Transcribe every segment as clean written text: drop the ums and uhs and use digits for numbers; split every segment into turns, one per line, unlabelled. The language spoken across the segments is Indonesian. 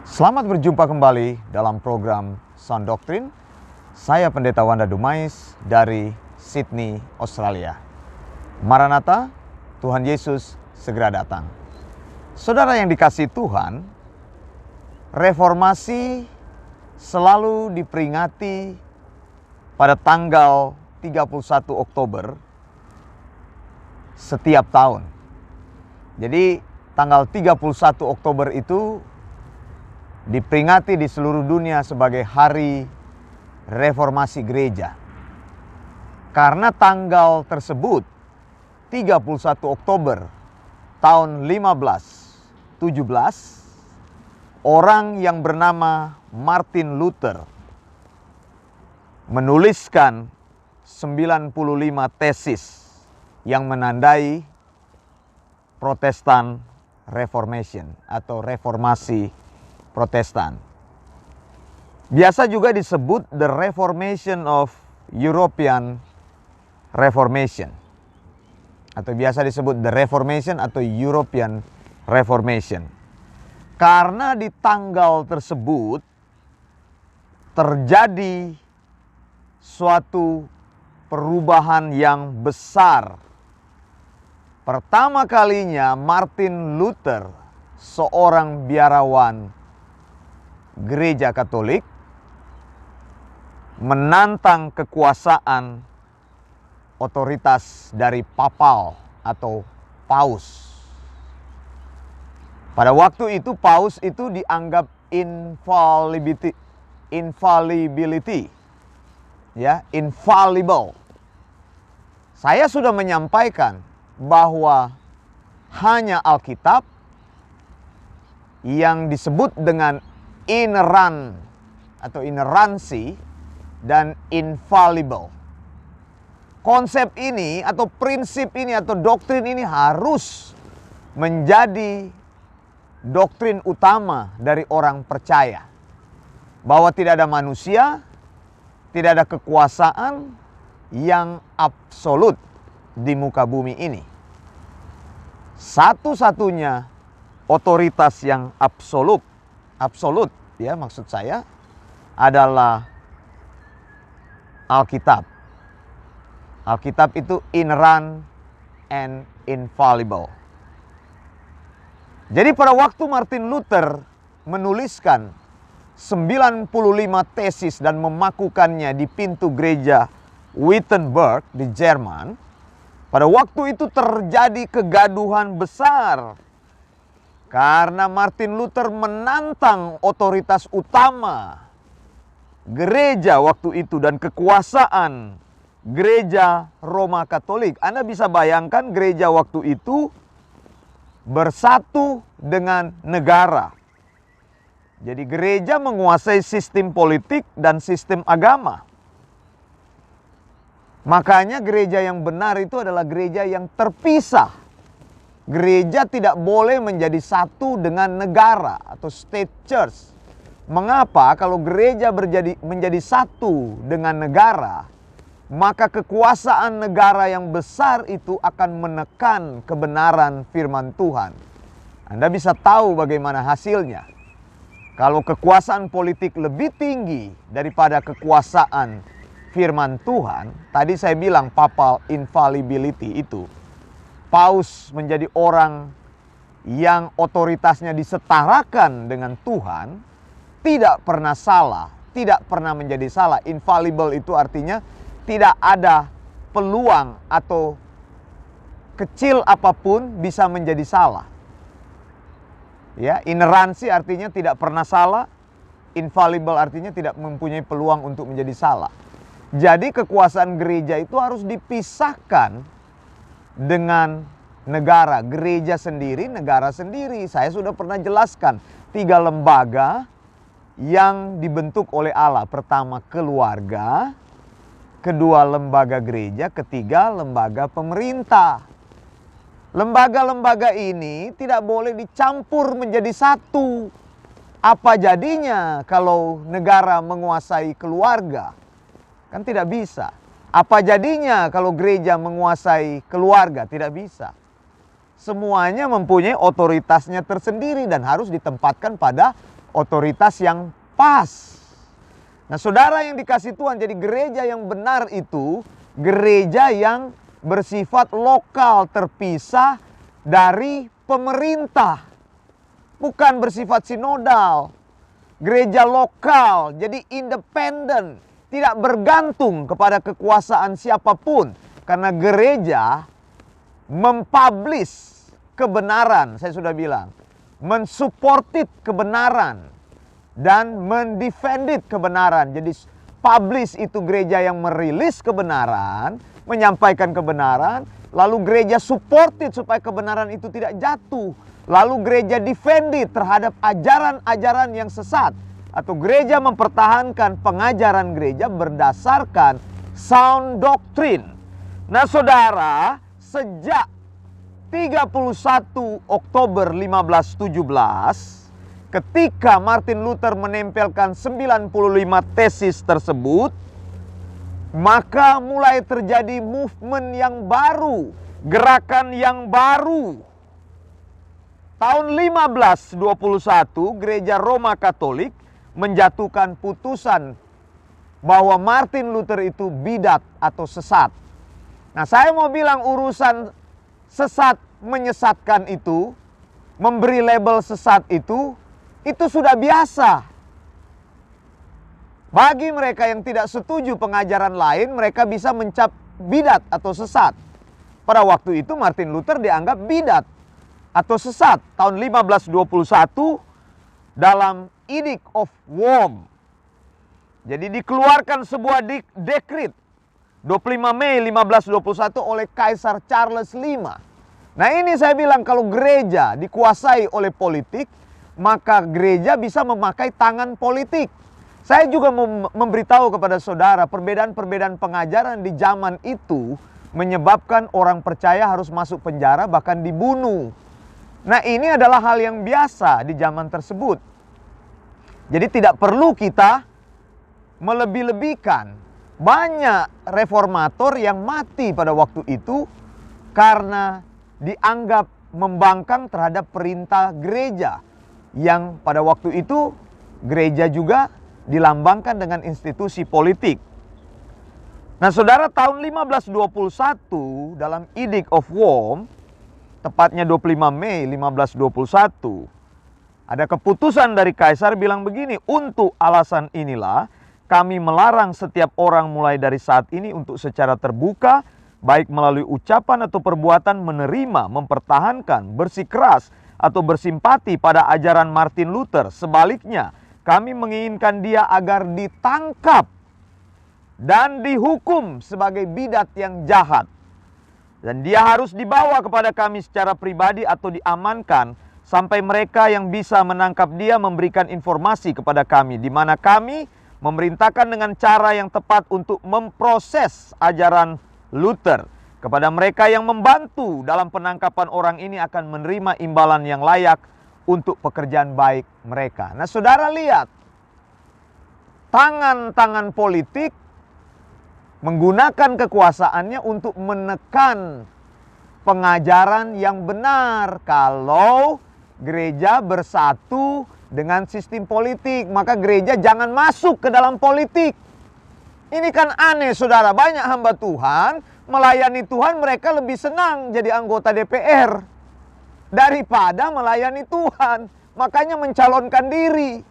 Selamat berjumpa kembali dalam program Sound Doctrine. Saya Pendeta Wanda Dumais dari Sydney, Australia. Maranatha, Tuhan Yesus segera datang. Saudara yang dikasihi Tuhan, reformasi selalu diperingati pada tanggal 31 Oktober setiap tahun. Jadi tanggal 31 Oktober itu diperingati di seluruh dunia sebagai Hari Reformasi Gereja. Karena tanggal tersebut, 31 Oktober tahun 1517, orang yang bernama Martin Luther menuliskan 95 tesis yang menandai Protestan Reformation atau reformasi Protestan. Biasa juga disebut the Reformation of European Reformation, atau biasa disebut the Reformation atau European Reformation. Karena di tanggal tersebut terjadi suatu perubahan yang besar. Pertama kalinya Martin Luther, seorang biarawan Gereja Katolik, menantang kekuasaan otoritas dari papal atau paus. Pada waktu itu paus itu dianggap infallibility, ya, infallible. Saya sudah menyampaikan bahwa hanya Alkitab yang disebut dengan inerrant atau ineransi dan infallible. Konsep ini atau prinsip ini atau doktrin ini harus menjadi doktrin utama dari orang percaya. Bahwa tidak ada manusia, tidak ada kekuasaan yang absolut di muka bumi ini. Satu-satunya otoritas yang absolut, ya, maksud saya adalah Alkitab. Alkitab itu inerrant and infallible. Jadi pada waktu Martin Luther menuliskan 95 tesis dan memakukannya di pintu gereja Wittenberg di Jerman, pada waktu itu terjadi kegaduhan besar. Karena Martin Luther menantang otoritas utama gereja waktu itu dan kekuasaan gereja Roma Katolik. Anda bisa bayangkan gereja waktu itu bersatu dengan negara. Jadi gereja menguasai sistem politik dan sistem agama. Makanya gereja yang benar itu adalah gereja yang terpisah. Gereja tidak boleh menjadi satu dengan negara atau state church. Mengapa? Kalau gereja menjadi satu dengan negara, maka kekuasaan negara yang besar itu akan menekan kebenaran firman Tuhan. Anda bisa tahu bagaimana hasilnya. Kalau kekuasaan politik lebih tinggi daripada kekuasaan firman Tuhan, tadi saya bilang papal infallibility itu, paus menjadi orang yang otoritasnya disetarakan dengan Tuhan, tidak pernah salah, tidak pernah menjadi salah. Infallible itu artinya tidak ada peluang atau kecil apapun bisa menjadi salah. Ya, ineransi artinya tidak pernah salah, infallible artinya tidak mempunyai peluang untuk menjadi salah. Jadi kekuasaan gereja itu harus dipisahkan dengan negara, gereja sendiri, negara sendiri. Saya sudah pernah jelaskan 3 lembaga yang dibentuk oleh Allah. Pertama keluarga, kedua lembaga gereja, ketiga lembaga pemerintah. Lembaga-lembaga ini tidak boleh dicampur menjadi satu. Apa jadinya kalau negara menguasai keluarga? Kan tidak bisa. Apa jadinya kalau gereja menguasai keluarga? Tidak bisa. Semuanya mempunyai otoritasnya tersendiri dan harus ditempatkan pada otoritas yang pas. Nah, saudara yang dikasih Tuhan, jadi gereja yang benar itu gereja yang bersifat lokal, terpisah dari pemerintah. Bukan bersifat sinodal. Gereja lokal, jadi independen, tidak bergantung kepada kekuasaan siapapun. Karena gereja mempublish kebenaran, saya sudah bilang. Mensupported kebenaran dan mendefended kebenaran. Jadi publish itu gereja yang merilis kebenaran, menyampaikan kebenaran, lalu gereja supported supaya kebenaran itu tidak jatuh. Lalu gereja defended terhadap ajaran-ajaran yang sesat. Atau gereja mempertahankan pengajaran gereja berdasarkan sound doctrine. Nah, saudara, sejak 31 Oktober 1517, ketika Martin Luther menempelkan 95 tesis tersebut, maka mulai terjadi movement yang baru, gerakan yang baru. Tahun 1521, Gereja Roma Katolik menjatuhkan putusan bahwa Martin Luther itu bidat atau sesat. Nah, saya mau bilang urusan sesat menyesatkan itu, memberi label sesat itu sudah biasa. Bagi mereka yang tidak setuju pengajaran lain, mereka bisa mencap bidat atau sesat. Pada waktu itu Martin Luther dianggap bidat atau sesat. Tahun 1521 dalam Edict of Worms. Jadi dikeluarkan sebuah dekret 25 Mei 1521 oleh Kaisar Charles V. Nah, ini saya bilang kalau gereja dikuasai oleh politik, maka gereja bisa memakai tangan politik. Saya juga memberitahu kepada saudara, perbedaan-perbedaan pengajaran di zaman itu menyebabkan orang percaya harus masuk penjara, bahkan dibunuh. Nah, ini adalah hal yang biasa di zaman tersebut. Jadi tidak perlu kita melebih-lebihkan. Banyak reformator yang mati pada waktu itu karena dianggap membangkang terhadap perintah gereja. Yang pada waktu itu gereja juga dilambangkan dengan institusi politik. Nah, saudara, tahun 1521 dalam Edict of Worms, tepatnya 25 Mei 1521, ada keputusan dari Kaisar bilang begini, untuk alasan inilah kami melarang setiap orang mulai dari saat ini untuk secara terbuka, baik melalui ucapan atau perbuatan, menerima, mempertahankan, bersikeras atau bersimpati pada ajaran Martin Luther. Sebaliknya, kami menginginkan dia agar ditangkap dan dihukum sebagai bidat yang jahat. Dan dia harus dibawa kepada kami secara pribadi atau diamankan sampai mereka yang bisa menangkap dia memberikan informasi kepada kami, di mana kami memerintahkan dengan cara yang tepat untuk memproses ajaran Luther. Kepada mereka yang membantu dalam penangkapan orang ini akan menerima imbalan yang layak untuk pekerjaan baik mereka. Nah, saudara lihat, tangan-tangan politik menggunakan kekuasaannya untuk menekan pengajaran yang benar. Kalau gereja bersatu dengan sistem politik, maka gereja jangan masuk ke dalam politik. Ini kan aneh, saudara. Banyak hamba Tuhan melayani Tuhan, mereka lebih senang jadi anggota DPR daripada melayani Tuhan. Makanya mencalonkan diri,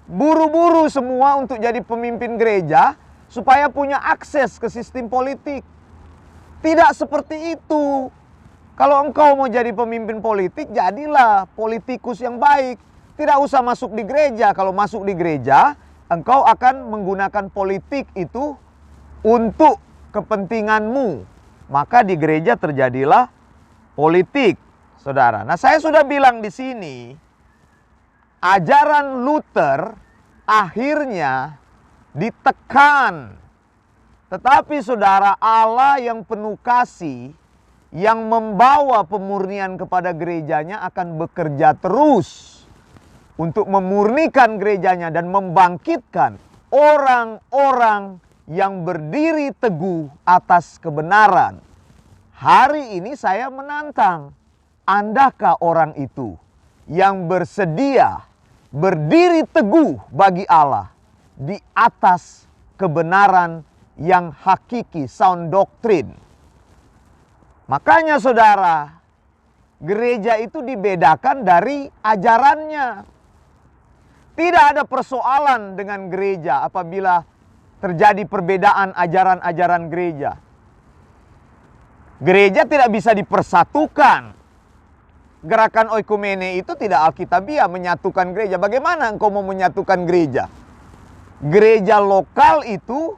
buru-buru semua untuk jadi pemimpin gereja supaya punya akses ke sistem politik. Tidak seperti itu. Kalau engkau mau jadi pemimpin politik, jadilah politikus yang baik. Tidak usah masuk di gereja. Kalau masuk di gereja, engkau akan menggunakan politik itu untuk kepentinganmu. Maka di gereja terjadilah politik, saudara. Nah, saya sudah bilang di sini, ajaran Luther akhirnya ditekan. Tetapi saudara, Allah yang penuh kasih, yang membawa pemurnian kepada gerejanya akan bekerja terus untuk memurnikan gerejanya dan membangkitkan orang-orang yang berdiri teguh atas kebenaran. Hari ini saya menantang, andakah orang itu yang bersedia berdiri teguh bagi Allah di atas kebenaran yang hakiki, sound doctrine. Makanya saudara, gereja itu dibedakan dari ajarannya. Tidak ada persoalan dengan gereja apabila terjadi perbedaan ajaran-ajaran gereja. Gereja tidak bisa dipersatukan. Gerakan oikumene itu tidak alkitabiah, menyatukan gereja. Bagaimana engkau mau menyatukan gereja? Gereja lokal itu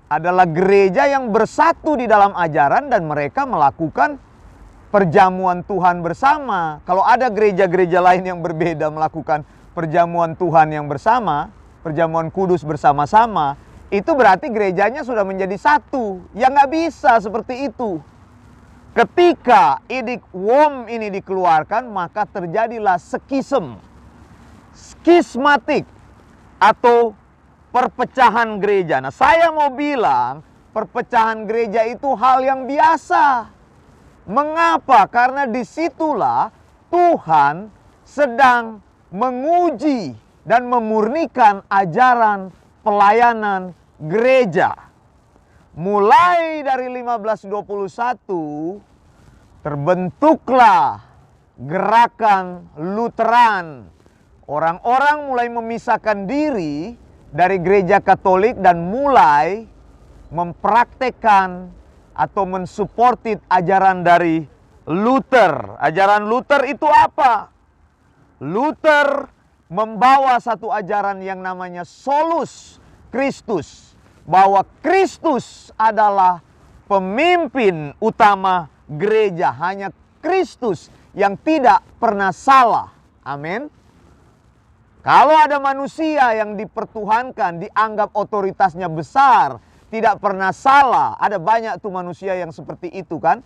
adalah gereja yang bersatu di dalam ajaran dan mereka melakukan perjamuan Tuhan bersama. Kalau ada gereja-gereja lain yang berbeda melakukan perjamuan Tuhan yang bersama, perjamuan kudus bersama-sama, itu berarti gerejanya sudah menjadi satu. Ya nggak bisa seperti itu. Ketika edict WOM ini dikeluarkan, maka terjadilah skism, skismatik, atau perpecahan gereja. Nah, saya mau bilang perpecahan gereja itu hal yang biasa. Mengapa? Karena disitulah Tuhan sedang menguji dan memurnikan ajaran pelayanan gereja. Mulai dari 1521 terbentuklah gerakan Lutheran. Orang-orang mulai memisahkan diri dari gereja Katolik dan mulai mempraktekkan atau mensuportit ajaran dari Luther. Ajaran Luther itu apa? Luther membawa satu ajaran yang namanya solus Christus, bahwa Kristus adalah pemimpin utama gereja, hanya Kristus yang tidak pernah salah. Amin. Kalau ada manusia yang dipertuhankan, dianggap otoritasnya besar, tidak pernah salah, ada banyak tuh manusia yang seperti itu kan,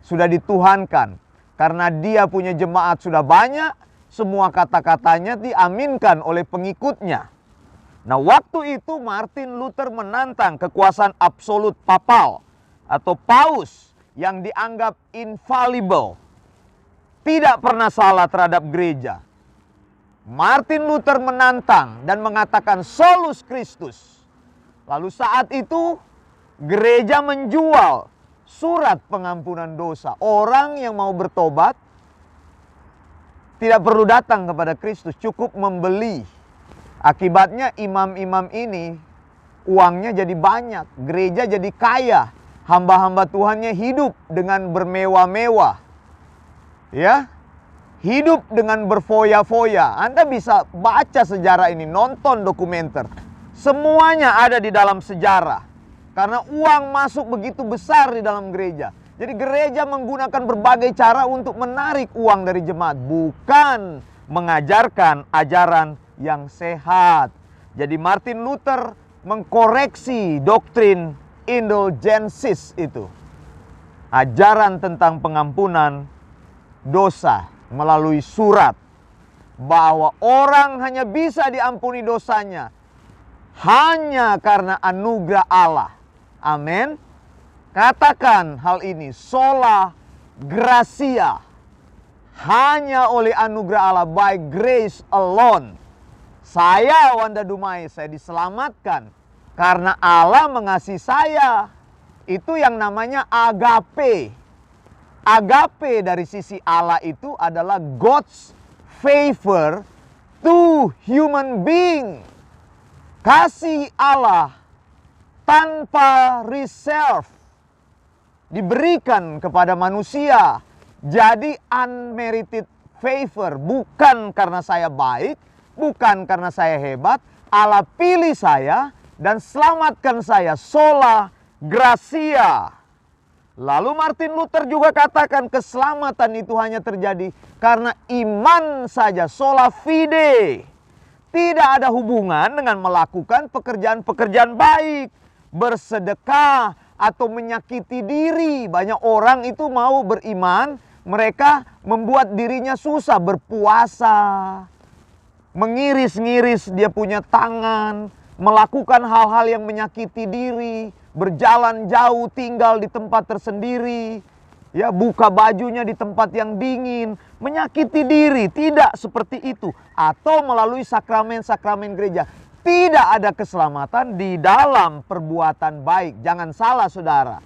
sudah dituhankan. Karena dia punya jemaat sudah banyak, semua kata-katanya diaminkan oleh pengikutnya. Nah, waktu itu Martin Luther menantang kekuasaan absolut papal atau paus yang dianggap infallible, tidak pernah salah terhadap gereja. Martin Luther menantang dan mengatakan solus Christus. Lalu saat itu gereja menjual surat pengampunan dosa. Orang yang mau bertobat tidak perlu datang kepada Kristus, cukup membeli. Akibatnya imam-imam ini uangnya jadi banyak, gereja jadi kaya, hamba-hamba Tuhannya hidup dengan bermewah-mewah. Ya, hidup dengan berfoya-foya. Anda bisa baca sejarah ini, nonton dokumenter. Semuanya ada di dalam sejarah. Karena uang masuk begitu besar di dalam gereja. Jadi gereja menggunakan berbagai cara untuk menarik uang dari jemaat. Bukan mengajarkan ajaran yang sehat. Jadi Martin Luther mengkoreksi doktrin indulgensis itu. Ajaran tentang pengampunan dosa melalui surat, bahwa orang hanya bisa diampuni dosanya hanya karena anugerah Allah. Amin. Katakan hal ini, sola gratia, hanya oleh anugerah Allah, by grace alone. Saya, Wanda Dumai, saya diselamatkan karena Allah mengasihi saya. Itu yang namanya agape. Agape dari sisi Allah itu adalah God's favor to human being. Kasih Allah tanpa reserve diberikan kepada manusia. Jadi unmerited favor, bukan karena saya baik, bukan karena saya hebat. Allah pilih saya dan selamatkan saya, sola gratia. Lalu Martin Luther juga katakan keselamatan itu hanya terjadi karena iman saja, sola fide. Tidak ada hubungan dengan melakukan pekerjaan-pekerjaan baik, bersedekah, atau menyakiti diri. Banyak orang itu mau beriman, mereka membuat dirinya susah, berpuasa, mengiris-ngiris dia punya tangan, melakukan hal-hal yang menyakiti diri, berjalan jauh, tinggal di tempat tersendiri. ya buka bajunya di tempat yang dingin, menyakiti diri, tidak seperti itu. Atau melalui sakramen-sakramen gereja. Tidak ada keselamatan di dalam perbuatan baik. Jangan salah saudara.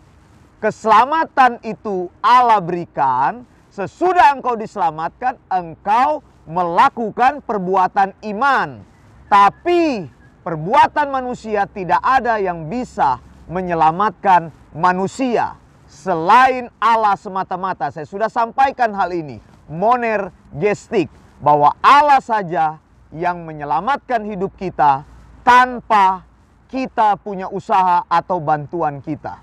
Keselamatan itu Allah berikan sesudah engkau diselamatkan, engkau melakukan perbuatan iman. Tapi perbuatan manusia tidak ada yang bisa menyelamatkan manusia selain Allah semata-mata. Saya sudah sampaikan hal ini, monergistik, bahwa Allah saja yang menyelamatkan hidup kita tanpa kita punya usaha atau bantuan kita.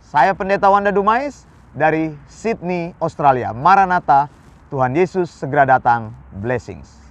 Saya Pendeta Wanda Dumais dari Sydney, Australia. Maranatha, Tuhan Yesus segera datang. Blessings.